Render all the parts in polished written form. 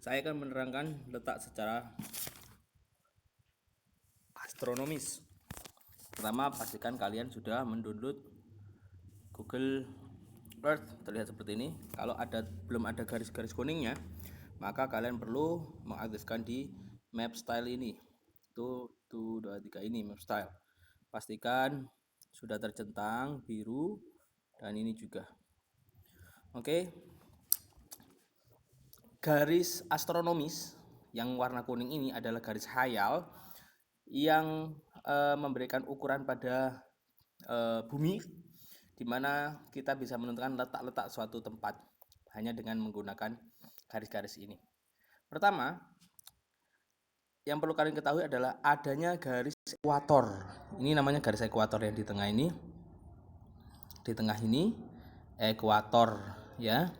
Saya akan menerangkan letak secara astronomis. Pertama, pastikan kalian sudah mendownload Google Earth. Terlihat seperti ini. Kalau belum ada garis-garis kuningnya, maka kalian perlu mengaktifkan di map style ini. Itu 2 3 ini map style. Pastikan sudah tercentang biru dan ini juga. Oke. Garis astronomis yang warna kuning ini adalah garis khayal yang memberikan ukuran pada bumi, di mana kita bisa menentukan letak-letak suatu tempat hanya dengan menggunakan garis-garis ini. Pertama, yang perlu kalian ketahui adalah adanya garis ekuator. Ini namanya garis ekuator yang di tengah ini. Di tengah ini ekuator ya.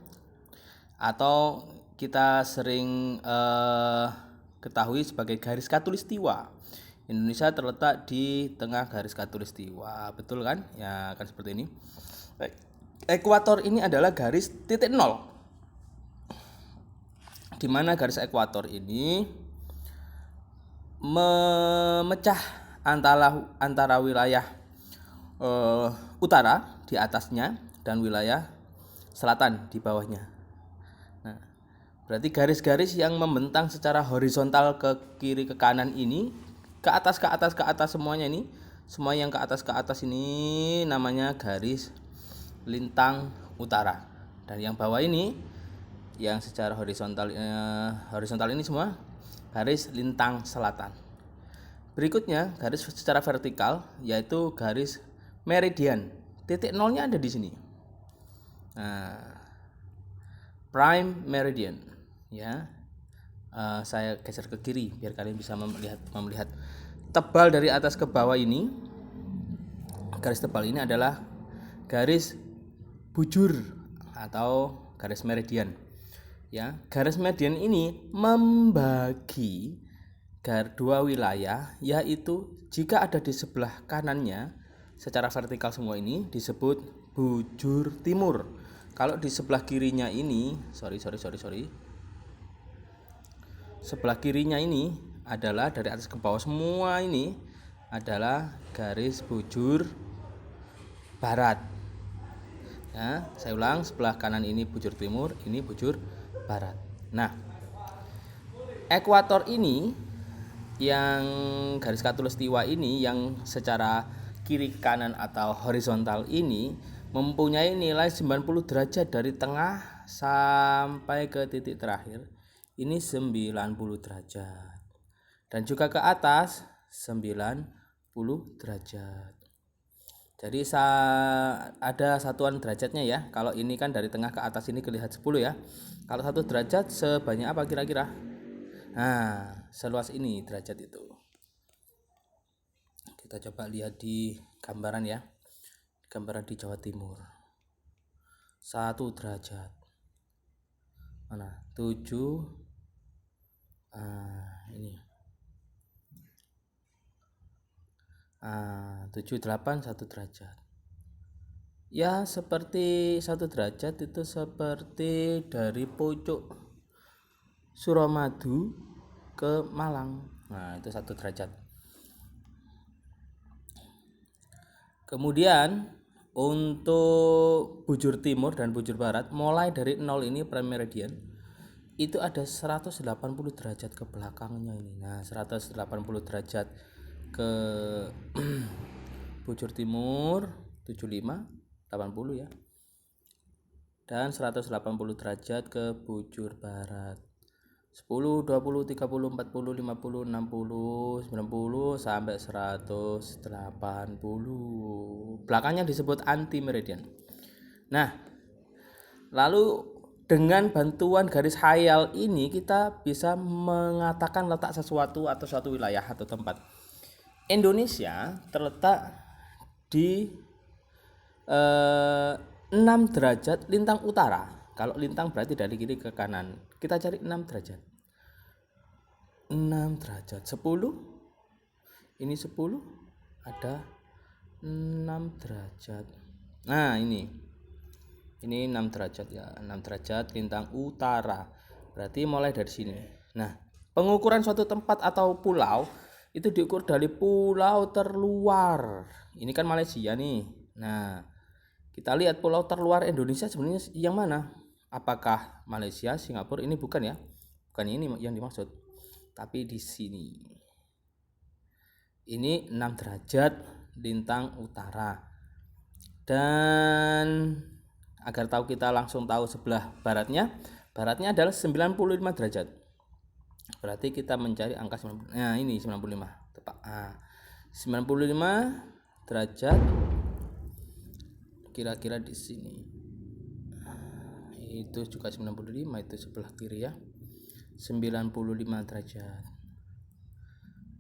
Atau kita sering ketahui sebagai garis khatulistiwa. Indonesia terletak di tengah garis khatulistiwa, betul kan? Ya, kan seperti ini. Ekuator ini adalah garis titik nol, di mana garis ekuator ini memecah antara wilayah utara di atasnya dan wilayah selatan di bawahnya. Nah, berarti garis-garis yang membentang secara horizontal ke kiri ke kanan ini, ke atas semuanya ini, semua yang ke atas ini namanya garis lintang utara. Dan yang bawah ini yang secara horizontal ini semua garis lintang selatan. Berikutnya garis secara vertikal yaitu garis meridian. Titik nolnya ada di sini. Nah, prime meridian ya. Saya geser ke kiri biar kalian bisa melihat tebal dari atas ke bawah ini. Garis tebal ini adalah garis bujur atau garis meridian ya. Garis meridian ini membagi dua wilayah, yaitu jika ada di sebelah kanannya secara vertikal semua ini disebut bujur timur. Kalau di sebelah kirinya ini, sebelah kirinya ini adalah dari atas ke bawah semua ini adalah garis bujur barat. Ya, saya ulang, sebelah kanan ini bujur timur, ini bujur barat. Nah, ekuator ini yang garis khatulistiwa ini yang secara kiri kanan atau horizontal ini mempunyai nilai 90 derajat dari tengah sampai ke titik terakhir. Ini 90 derajat. Dan juga ke atas 90 derajat. Jadi ada satuan derajatnya ya. Kalau ini kan dari tengah ke atas ini kelihatan 10 ya. Kalau 1 derajat sebanyak apa kira-kira? Nah, seluas ini derajat itu. Kita coba lihat di gambaran ya. Gambaran di Jawa Timur. 1 derajat. Mana? 7. Ini. 7 8 1 derajat. Ya, seperti 1 derajat itu seperti dari pucuk Suramadu ke Malang. Nah, itu 1 derajat. Kemudian untuk bujur timur dan bujur barat mulai dari 0 ini prime meridian itu ada 180 derajat ke belakangnya ini. Nah, 180 derajat ke bujur timur 75 80 ya. Dan 180 derajat ke bujur barat 10, 20, 30, 40, 50, 60, 90 sampai 180. Belakangnya disebut anti meridian. Nah, lalu dengan bantuan garis khayal ini kita bisa mengatakan letak sesuatu atau suatu wilayah atau tempat. Indonesia terletak di 6 derajat lintang utara. Kalau lintang berarti dari kiri ke kanan. Kita cari 6 derajat. 6 derajat 10. Ini 10. Ada 6 derajat. Nah, ini 6 derajat ya. 6 derajat lintang utara. Berarti mulai dari sini. Nah, pengukuran suatu tempat atau pulau itu diukur dari pulau terluar. Ini kan Malaysia nih. Nah, kita lihat pulau terluar Indonesia sebenarnya yang mana? Apakah Malaysia, Singapura? Ini bukan ya. Bukan ini yang dimaksud. Tapi di sini. Ini 6 derajat lintang utara. Dan agar tahu kita langsung tahu sebelah baratnya adalah 95 derajat. Berarti kita mencari angka 90. Nah, ini 95 tepat. 95 derajat kira-kira di sini. Itu juga 95, itu sebelah kiri ya. 95 derajat.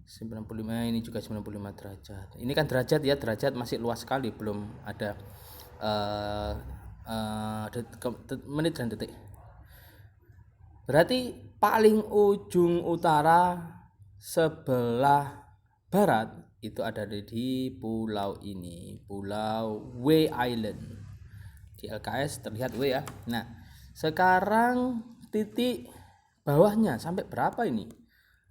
95, ini juga 95 derajat. Ini kan derajat ya, derajat masih luas sekali, belum ada menit dan detik. Berarti paling ujung utara sebelah barat itu ada di pulau ini, Pulau W Island. Di LKS terlihat W ya. Nah, sekarang titik bawahnya sampai berapa ini?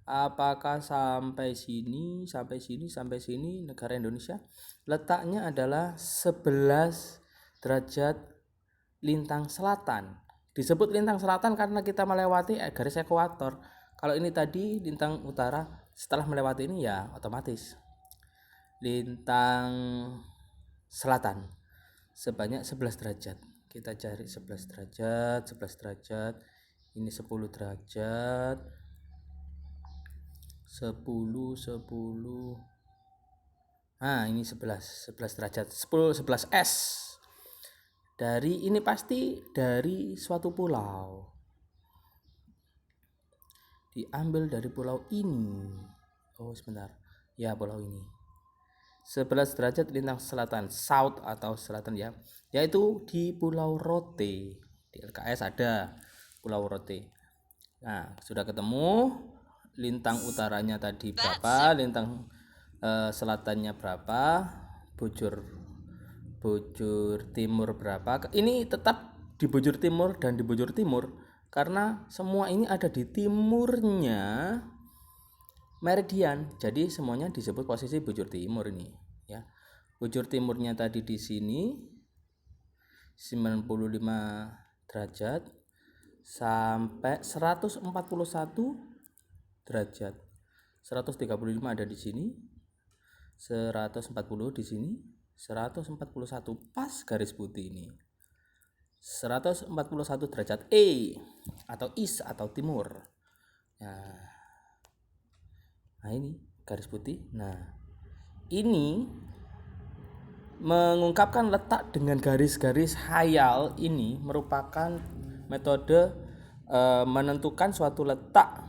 Apakah sampai sini, sampai sini, sampai sini negara Indonesia? Letaknya adalah 11 derajat lintang selatan. Disebut lintang selatan karena kita melewati garis ekuator. Kalau ini tadi lintang utara, setelah melewati ini ya otomatis lintang selatan sebanyak 11 derajat. Kita cari 11 derajat, 11 derajat. Ini 10 derajat. 10. Nah, ini 11 derajat. 11 S. Dari ini pasti dari suatu pulau. Diambil dari pulau ini. Oh, sebentar. Ya, pulau ini. 11 derajat lintang selatan, south atau selatan ya. Yaitu di Pulau Rote. Di LKS ada Pulau Rote. Nah, sudah ketemu lintang utaranya tadi berapa, lintang selatannya berapa, bujur timur berapa. Ini tetap di bujur timur dan di bujur timur karena semua ini ada di timurnya meridian. Jadi semuanya disebut posisi bujur timur ini ya. Bujur timurnya tadi di sini 95 derajat sampai 141 derajat. 135 ada di sini. 140 di sini. 141 pas garis putih ini. 141 derajat E atau east atau timur. Nah, ini garis putih. Nah, ini mengungkapkan letak dengan garis-garis hayal ini merupakan metode menentukan suatu letak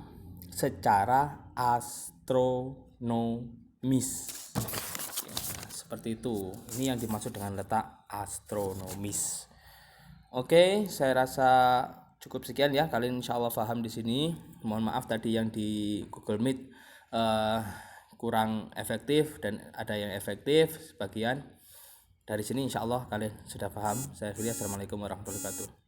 secara astronomis. Seperti itu. Ini yang dimaksud dengan letak astronomis. Oke, saya rasa cukup sekian ya. Kalian insya Allah paham di sini. Mohon maaf tadi yang di Google Meet kurang efektif dan ada yang efektif sebagian. Dari sini insya Allah kalian sudah paham. Saya akhiri. Assalamualaikum warahmatullahi wabarakatuh.